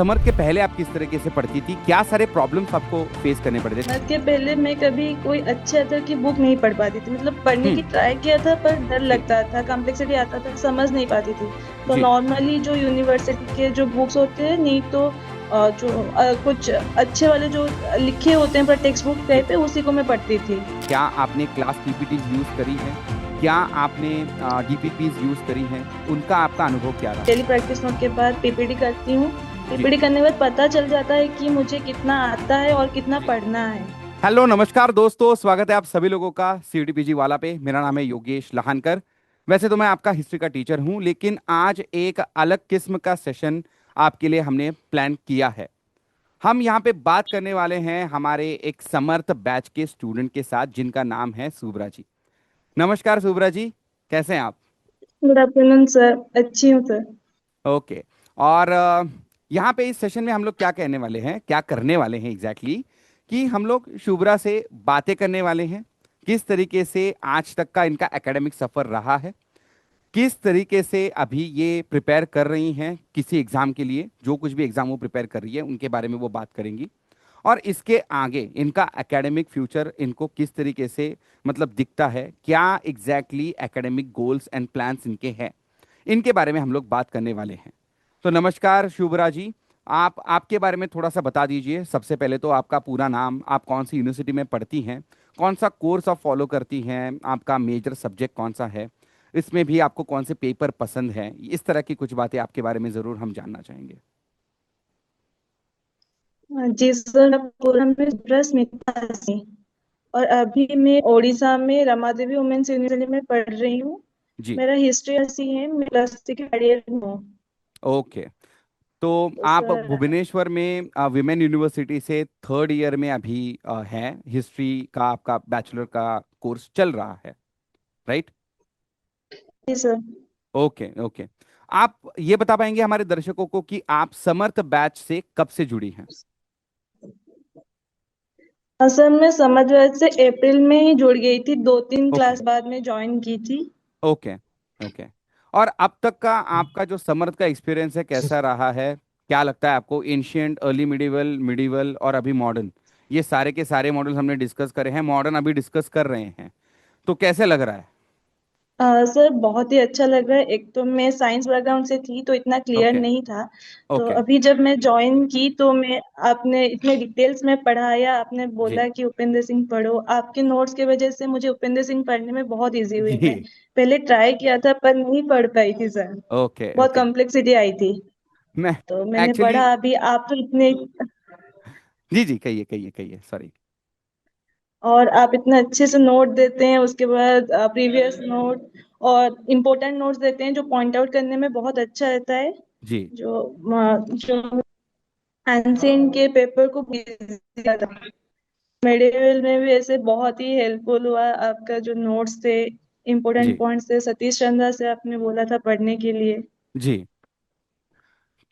Summer के पहले आप किस तरीके से पढ़ती थी? क्या सारे प्रॉब्लम्स आपको फेस करने पड़ते थे? इसके पहले मैं कभी कोई अच्छे अथर की बुक नहीं पढ़ पाती थी, मतलब पढ़ने की हम्म। ट्राई किया था पर डर जी। लगता था, कॉम्प्लेक्सिटी आता था, समझ नहीं पाती थी। तो जी। नॉर्मली जो यूनिवर्सिटी के जो बुक्स होते हैं, नहीं तो कुछ अच्छे वाले जो लिखे होते हैं पर टेक्स्ट बुक जी। टाइप पे, उसी को मैं पढ़ती थी। क्या आपने क्लास पीपीटीज यूज करी है? क्या आपने डीपीपीज यूज करी हैं? उनका आपका अनुभव क्या रहा? डेली प्रैक्टिस नोट के बाद पीपीटी करती हूँ। जी। पीपीटी करने के बाद पता चल जाता है कि मुझे कितना आता है और कितना जी। पढ़ना है। हेलो, नमस्कार दोस्तों, स्वागत है आप सभी लोगों का सीडीपीजी वाला पे। मेरा नाम है योगेश लहानकर। वैसे तो मैं आपका हिस्ट्री का टीचर हूं, लेकिन आज एक अलग किस्म का सेशन आपके लिए हमने प्लान किया है। हम यहाँ पे बात करने वाले हैं हमारे एक समर्थ बैच के स्टूडेंट के साथ, जिनका नाम है सुब्रा जी। नमस्कार सुब्रा जी, कैसे हैं आप? गुड आफ्टरनून सर, अच्छी हूँ सर। ओके। और यहाँ पे इस सेशन में हम लोग क्या कहने वाले हैं, क्या करने वाले हैं एग्जैक्टली कि हम लोग शुभ्रा से बातें करने वाले हैं। किस तरीके से आज तक का इनका एकेडमिक सफर रहा है, किस तरीके से अभी ये प्रिपेयर कर रही हैं किसी एग्जाम के लिए, जो कुछ भी एग्जाम वो प्रिपेयर कर रही है उनके बारे में वो बात करेंगी। और इसके आगे इनका एकेडमिक फ्यूचर इनको किस तरीके से मतलब दिखता है, क्या exactly academic goals and plans इनके हैं, इनके बारे में हम लोग बात करने वाले हैं। तो नमस्कार शुभरा जी। आप आपके बारे में थोड़ा सा बता दीजिए। सबसे पहले तो आपका पूरा नाम, आप कौन सी यूनिवर्सिटी में पढ़ती हैं, कौन सा कोर्स आप फॉलो करती हैं, आपका मेजर सब्जेक्ट कौन सा है, इसमें भी आपको कौन से पेपर पसंद हैं, इस तरह की कुछ बातें आपके बारे में ज़रूर हम जानना चाहेंगे। हाँ जी सर, पूरा में स्मिता सिंह। और अभी मैं उड़ीसा में रमा देवी वुमेन्स यूनिवर्सिटी में पढ़ रही हूँ। जी। मेरा हिस्ट्री ऐसी है, मैं प्लस थ्री की थर्ड ईयर में हूँ। ओके। तो तो आप सर, भुवनेश्वर में विमेन यूनिवर्सिटी से थर्ड ईयर में अभी हैं, हिस्ट्री का आपका बैचलर का कोर्स चल रहा है, राइट? जी सर। Okay okay. आप ये बता पाएंगे हमारे दर्शकों को कि आप समर्थ बैच से कब से जुड़ी हैं? असल में समझ वजह से अप्रैल में ही जुड़ गई थी, 2-3 ओके क्लास बाद में ज्वाइन की थी। Okay okay. और अब तक का आपका जो समर्थ का एक्सपीरियंस है कैसा रहा है? क्या लगता है आपको? एंशियंट, अर्ली मिडिवल, मिडिवल और अभी मॉडर्न, ये सारे के सारे मॉडल हमने डिस्कस करे हैं, मॉडर्न अभी डिस्कस कर रहे हैं, तो कैसे लग रहा है? सर बहुत ही अच्छा लग रहा है। एक तो मैं साइंस बैकग्राउंड से थी तो इतना क्लियर ओके नहीं था। तो ओके। अभी जब मैं ज्वाइन की तो मैं, आपने इतने डिटेल्स में पढ़ाया, आपने जी बोला कि उपेंद्र सिंह पढ़ो, आपके नोट्स की वजह से मुझे उपेंद्र सिंह पढ़ने में बहुत इजी हुई। मैं जी। पहले ट्राई किया था पर नहीं पढ़ पाई थी सर। ओके बहुत ओके। कॉम्प्लेक्सिटी आई थी। मैं तो मैंने एक्चुअली, पढ़ा, अभी आप तो इतने, जी जी, कहिए कहिए कहिए, सॉरी। और आप इतना अच्छे से नोट देते हैं, उसके बाद प्रीवियस नोट और इम्पोर्टेंट नोट्स देते हैं जो पॉइंट आउट करने में बहुत अच्छा रहता है। जी जो एंशियंट के पेपर को मिडिल में भी ऐसे बहुत ही हेल्पफुल हुआ। आपका जो नोट्स थे, इम्पोर्टेंट जी पॉइंट्स थे, सतीश चंद्र से आपने बोला था पढ़ने के लिए। जी।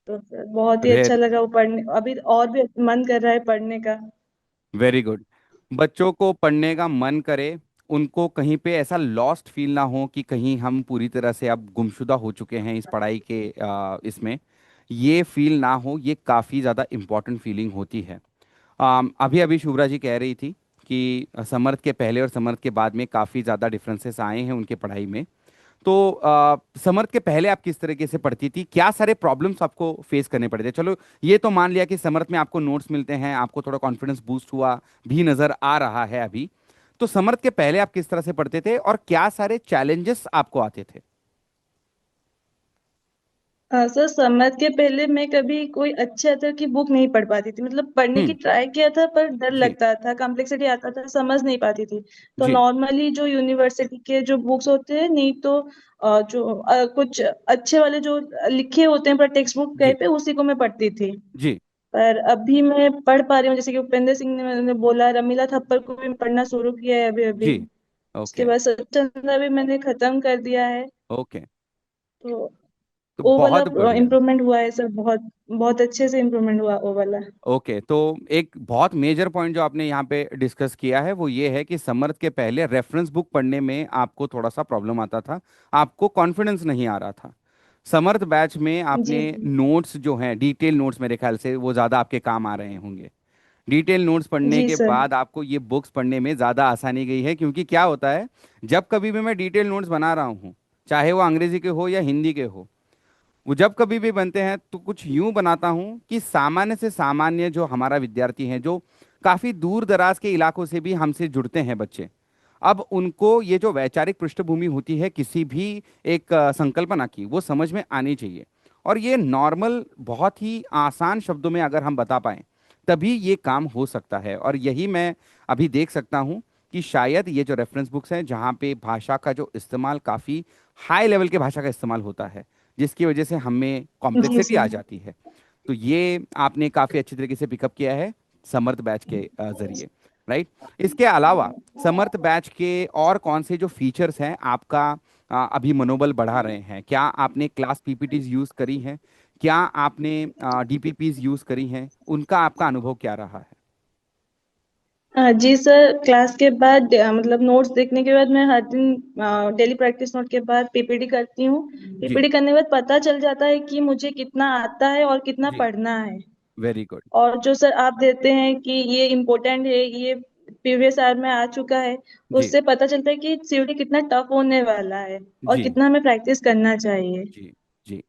तो सर बहुत ही अच्छा वेरी लगा वो पढ़ने, अभी और भी मन कर रहा है पढ़ने का। Very good. बच्चों को पढ़ने का मन करे, उनको कहीं पे ऐसा लॉस्ट फील ना हो कि कहीं हम पूरी तरह से अब गुमशुदा हो चुके हैं इस पढ़ाई के इसमें, ये फील ना हो, ये काफ़ी ज़्यादा इम्पोर्टेंट फीलिंग होती है। अभी अभी शुभ्रा जी कह रही थी कि समर्थ के पहले और समर्थ के बाद में काफ़ी ज़्यादा डिफरेंसेस आए हैं उनके पढ़ाई में। तो समर्थ के पहले आप किस तरीके से पढ़ती थी? क्या सारे प्रॉब्लम्स आपको फेस करने पड़े थे? चलो, ये तो मान लिया कि समर्थ में आपको नोट्स मिलते हैं, आपको थोड़ा कॉन्फिडेंस बूस्ट हुआ भी नजर आ रहा है अभी। तो समर्थ के पहले आप किस तरह से पढ़ते थे और क्या सारे चैलेंजेस आपको आते थे? सर समझ के पहले मैं कभी कोई अच्छे अथर की बुक नहीं पढ़ पाती थी, मतलब पढ़ने की हम्म। ट्राई किया था पर डर जी। लगता था, कॉम्प्लेक्सिटी आता था, समझ नहीं पाती थी। तो जी। नॉर्मली जो यूनिवर्सिटी के जो बुक्स होते हैं, नहीं तो कुछ अच्छे वाले जो लिखे होते हैं पर टेक्स्ट बुक जी। टाइप पे, उसी को मैं पढ़ती थी। जी। पर अभी मैं पढ़ पा रही हूँ, जैसे कि उपेंद्र सिंह ने मैंने बोला, रमीला थप्पड़ को भी पढ़ना शुरू किया है अभी अभी। जी। उसके ओके बाद सत्संग भी मैंने खत्म कर दिया है। ओके। तो तो वो वाला बहुत बढ़िया। इम्प्रूवमेंट हुआ है सर, बहुत बहुत अच्छे से इम्प्रूवमेंट हुआ वो वाला। ओके, तो एक बहुत मेजर पॉइंट जो आपने यहाँ पे डिस्कस किया है वो ये है कि समर्थ के पहले रेफरेंस बुक पढ़ने में आपको थोड़ा सा प्रॉब्लम आता था, आपको कॉन्फिडेंस नहीं आ रहा था। समर्थ बैच में आपने जी नोट्स जो हैं, डिटेल नोट्स, मेरे ख्याल से वो ज़्यादा आपके काम आ रहे होंगे। डिटेल नोट्स पढ़ने जी के सर। बाद आपको ये बुक्स पढ़ने में ज़्यादा आसानी गई है, क्योंकि क्या होता है, जब कभी भी मैं डिटेल नोट्स बना रहा हूँ, चाहे वो अंग्रेजी के हो या हिंदी के हो, वो जब कभी भी बनते हैं तो कुछ यूं बनाता हूं कि सामान्य से सामान्य जो हमारा विद्यार्थी हैं, जो काफी दूर दराज के इलाकों से भी हमसे जुड़ते हैं बच्चे, अब उनको ये जो वैचारिक पृष्ठभूमि होती है किसी भी एक संकल्पना की, वो समझ में आनी चाहिए। और ये नॉर्मल, बहुत ही आसान शब्दों में अगर हम बता पाएं, तभी ये काम हो सकता है। और यही मैं अभी देख सकता हूं कि शायद ये जो रेफरेंस बुक्स हैं, जहाँ पे भाषा का जो इस्तेमाल, काफ़ी हाई लेवल के भाषा का इस्तेमाल होता है, जिसकी वजह से हमें जी कॉम्प्लेक्सिटी आ सर। जाती है, तो ये आपने काफ़ी अच्छी तरीके से पिकअप किया है समर्थ बैच के जरिए, राइट। इसके अलावा समर्थ बैच के और कौन से जो फीचर्स हैं आपका अभी मनोबल बढ़ा रहे हैं? क्या आपने क्लास पीपीटीज यूज़ करी हैं? क्या आपने डीपीपीज यूज़ करी हैं? उनका आपका अनुभव क्या रहा है? जी सर, क्लास के बाद मतलब नोट्स देखने के बाद मैं हर दिन डेली प्रैक्टिस नोट के बाद पीपीटी करती हूँ। जी पीपीटी करने के बाद पता चल जाता है कि मुझे कितना आता है और कितना जी। पढ़ना है। Very good. और जो सर आप देते हैं कि ये इम्पोर्टेंट है, ये प्रीवियस ईयर में आ चुका है, तो जी उससे पता चलता है कि सीयूटी कितना टफ होने वाला है और जी कितना हमें प्रैक्टिस करना चाहिए। जी जी।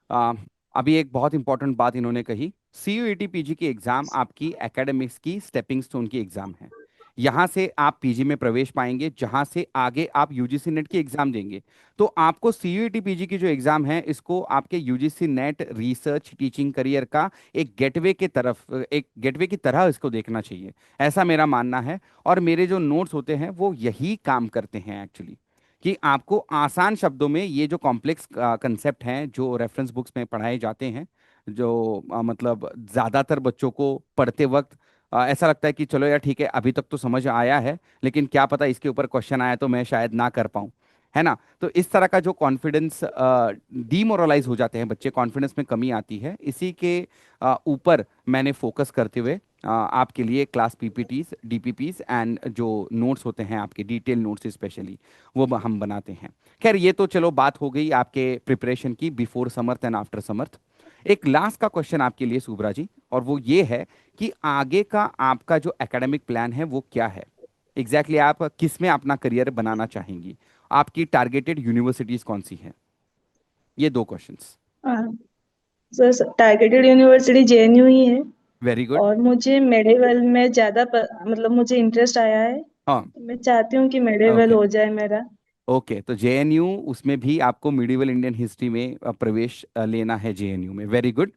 आ, अभी एक बहुत इंपॉर्टेंट बात इन्होंने कही, सीयूईटी पीजी की एग्जाम आपकी एकेडमिक्स की स्टेपिंग स्टोन की एग्जाम है। यहाँ से आप पीजी में प्रवेश पाएंगे, जहाँ से आगे आप यूजीसी नेट की एग्जाम देंगे। तो आपको सीयूईटी पीजी की जो एग्जाम है, इसको आपके UGC net research teaching career का एक गेटवे के तरफ, एक गेटवे की तरह इसको देखना चाहिए, ऐसा मेरा मानना है। और मेरे जो नोट्स होते हैं वो यही काम करते हैं एक्चुअली, कि आपको आसान शब्दों में ये जो कॉम्प्लेक्स कंसेप्ट हैं जो रेफरेंस बुक्स में पढ़ाए जाते हैं, जो मतलब ज़्यादातर बच्चों को पढ़ते वक्त ऐसा लगता है कि चलो यार ठीक है, अभी तक तो समझ आया है, लेकिन क्या पता इसके ऊपर क्वेश्चन आया तो मैं शायद ना कर पाऊँ, है ना। तो इस तरह का जो कॉन्फिडेंस, डीमोरलाइज हो जाते हैं बच्चे, कॉन्फिडेंस में कमी आती है, इसी के ऊपर मैंने फोकस करते हुए आपके लिए क्लास पीपीटीज, डीपीपीज एंड जो नोट्स होते हैं आपके डिटेल नोट्स स्पेशली, वो हम बनाते हैं। खैर, ये तो चलो बात हो गई आपके प्रिपरेशन की, बिफोर समर्थ एंड आफ्टर समर्थ। एक लास्ट का क्वेश्चन आपके लिए सुब्रा जी, और वो ये है कि आगे का आपका जो एकेडमिक प्लान है वो क्या है? एग्जैक्टली आप किस में अपना करियर बनाना चाहेंगी? आपकी टारगेटेड यूनिवर्सिटीज कौन सी हैं? ये दो क्वेश्चंस। हाँ सर, टारगेटेड यूनिवर्सिटी जेएनयू ही है। Very good. और मुझे मेडिवल में ज्यादा मतलब मुझे इंटरेस्ट आया है, हाँ। तो मैं चाहती हूँ कि मेडिवल ओके। हो जाए मेरा। ओके, तो जेएनयू, उसमें भी आपको मिडिवल इंडियन हिस्ट्री में प्रवेश लेना है जेएनयू में। Very good.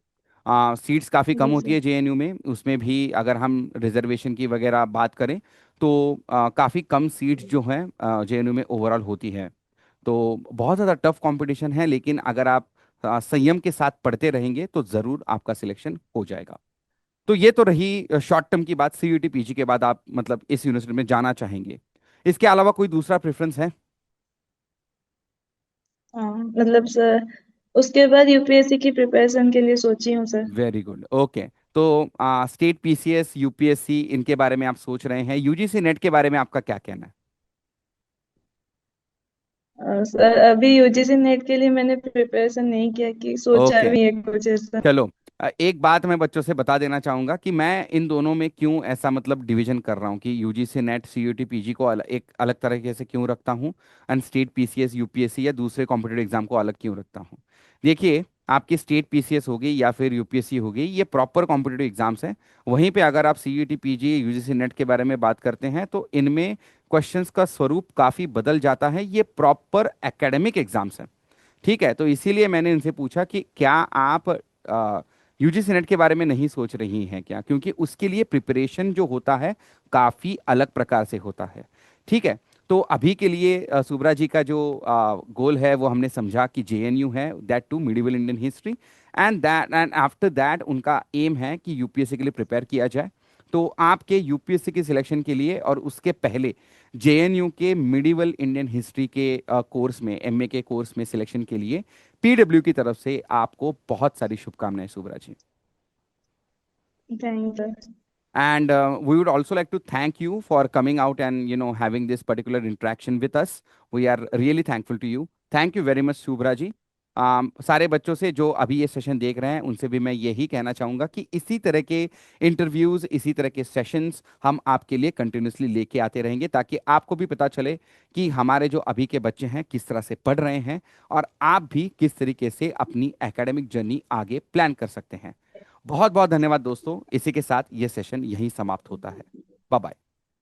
सीट्स काफ़ी कम जी होती सर। है जेएनयू में, उसमें भी अगर हम रिजर्वेशन की वगैरह बात करें तो काफ़ी कम सीट्स जो हैं जेएनयू में ओवरऑल होती है। तो बहुत ज़्यादा टफ कंपटीशन है, लेकिन अगर आप संयम के साथ पढ़ते रहेंगे तो ज़रूर आपका सिलेक्शन हो जाएगा। तो ये तो रही शॉर्ट टर्म की बात, सीयूटी पीजी के बाद आप मतलब इस यूनिवर्सिटी में जाना चाहेंगे। इसके अलावा कोई दूसरा प्रेफरेंस है? हाँ मतलब सर, उसके बाद यूपीएससी की प्रिपरेशन के लिए सोची हूँ सर। Very good. ओके, तो स्टेट पीसीएस, यूपीएससी, इनके बारे में आप सोच रहे हैं, यूजीसी नेट के बारे में आपका क्या कहना है? सर अभी यूजीसी नेट के लिए मैंने प्रिपरेशन नहीं किया, कि सोचा ओके, भी है कुछ ऐसा। चलो, एक बात मैं बच्चों से बता देना चाहूंगा कि मैं इन दोनों में क्यों ऐसा मतलब डिवीजन कर रहा हूँ, कि यूजीसी नेट सीयूटी पीजी को एक अलग तरीके से क्यों रखता हूँ, एंड स्टेट पीसीएस यूपीएससी या दूसरे कॉम्पिटेटिव एग्जाम को अलग क्यों रखता हूँ। देखिए, आपकी स्टेट पीसीएस होगी या फिर यूपीएससी होगी, ये प्रॉपर कॉम्पिटेटिव एग्जाम्स हैं। वहीं पे अगर आप सीयूटी पीजी, यूजीसी नेट के बारे में बात करते हैं, तो इनमें क्वेश्चंस का स्वरूप काफ़ी बदल जाता है, ये प्रॉपर एकेडमिक एग्जाम्स हैं। ठीक है, तो इसीलिए मैंने इनसे पूछा कि क्या आप यूजीसी नेट के बारे में नहीं सोच रही हैं क्या, क्योंकि उसके लिए प्रिपरेशन जो होता है काफ़ी अलग प्रकार से होता है। ठीक है, तो अभी के लिए सुब्रा जी का जो गोल है वो हमने समझा कि जेएनयू है, that to medieval Indian history, and after that उनका एम है कि यूपीएससी के लिए प्रिपेयर किया जाए। तो आपके यूपीएससी की सिलेक्शन के लिए और उसके पहले जेएनयू के मिडिवल इंडियन हिस्ट्री के कोर्स में, एमए के कोर्स में सिलेक्शन के लिए पीडब्ल्यू की तरफ से आपको बहुत सारी शुभकामनाएं Subra ji. Thank sir. And we would also like to thank you for coming out and having this particular interaction with us. We are really thankful to you. Thank you very much, Subhra ji. सारे बच्चों से जो अभी ये session देख रहे हैं उनसे भी मैं यही कहना चाहूंगा कि इसी तरह के इंटरव्यूज, इसी तरह के सेशंस हम आपके लिए कंटिन्यूसली लेके आते रहेंगे, ताकि आपको भी पता चले कि हमारे जो अभी के बच्चे हैं किस तरह से पढ़ रहे हैं, और आप भी किस तरीके से अपनी एकेडमिक जर्नी आगे प्लान कर सकते हैं। बहुत बहुत धन्यवाद दोस्तों, इसी के साथ ये सेशन यहीं समाप्त होता है। Bye bye.